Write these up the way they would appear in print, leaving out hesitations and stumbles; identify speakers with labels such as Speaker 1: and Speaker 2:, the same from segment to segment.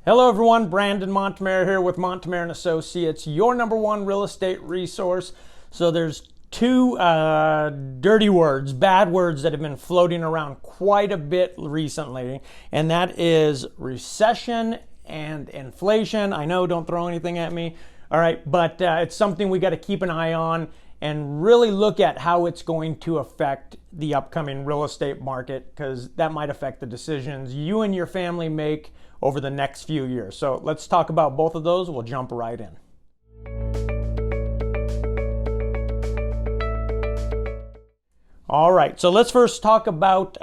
Speaker 1: Hello everyone, Brandon Montemayor here with Montemayor Associates, your number one real estate resource. So there's two dirty words, bad words that have been floating around quite a bit recently, and that is recession and inflation. I know, don't throw anything at me, all right, but it's something we got to keep an eye on and really look at how it's going to affect the upcoming real estate market, because that might affect the decisions you and your family make over the next few years. So let's talk about both of those. We'll jump right in. All right, so let's first talk about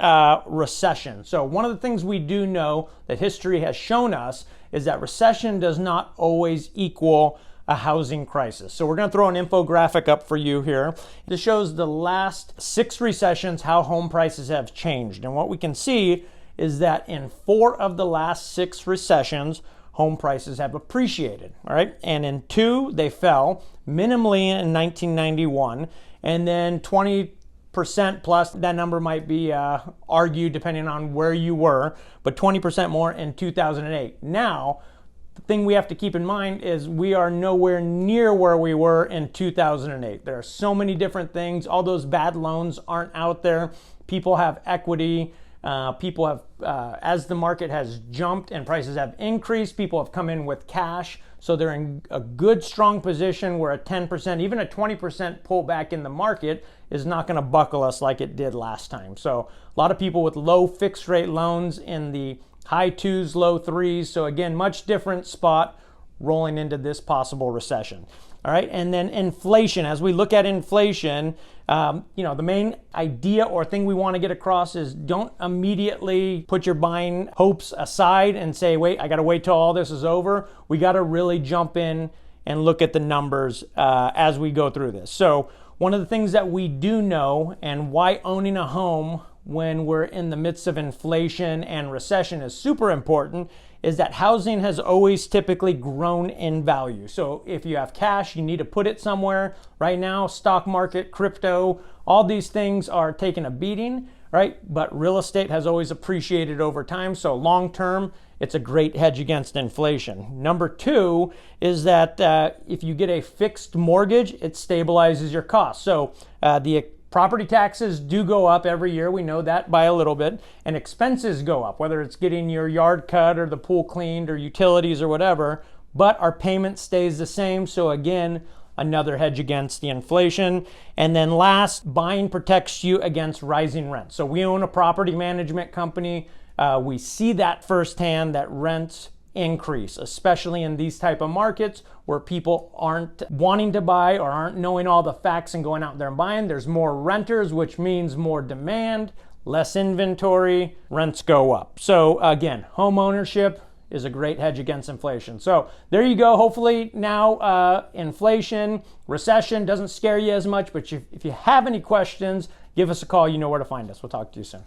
Speaker 1: recession. So one of the things we do know that history has shown us is that recession does not always equal a housing crisis. So we're going to throw an infographic up for you here. This shows the last 6 recessions, how home prices have changed. And what we can see is that in 4 of the last 6 recessions, home prices have appreciated, all right? And in 2, they fell minimally in 1991, and then 20% plus, that number might be argued depending on where you were, but 20% more in 2008. Now, the thing we have to keep in mind is we are nowhere near where we were in 2008. There are so many different things. All those bad loans aren't out there. People have equity. People have, as the market has jumped and prices have increased, people have come in with cash. So they're in a good, strong position where a 10%, even a 20% pullback in the market is not going to buckle us like it did last time. So a lot of people with low fixed rate loans in the high 2s, low 3s. So again, much different spot rolling into this possible recession. All right, and then inflation. As we look at inflation, the main idea or thing we want to get across is don't immediately put your buying hopes aside and say, wait, I got to wait till all this is over. We got to really jump in and look at the numbers as we go through this. So one of the things that we do know, and why owning a home when we're in the midst of inflation and recession is super important, is that housing has always typically grown in value. So if you have cash, you need to put it somewhere. Right now, stock market, crypto, all these things are taking a beating, right? But real estate has always appreciated over time. So long term, it's a great hedge against inflation. Number 2 is that if you get a fixed mortgage, it stabilizes your costs. So the property taxes do go up every year. We know that by a little bit. And expenses go up, whether it's getting your yard cut or the pool cleaned or utilities or whatever. But our payment stays the same. So again, another hedge against the inflation. And then last, buying protects you against rising rents. So we own a property management company. We see that firsthand, that rents increase, especially in these type of markets where people aren't wanting to buy or aren't knowing all the facts and going out there and buying. There's more renters, which means more demand, less inventory, rents go up. So again, home ownership is a great hedge against inflation. So there you go. Hopefully now inflation, recession doesn't scare you as much, but if you have any questions, give us a call. You know where to find us. We'll talk to you soon.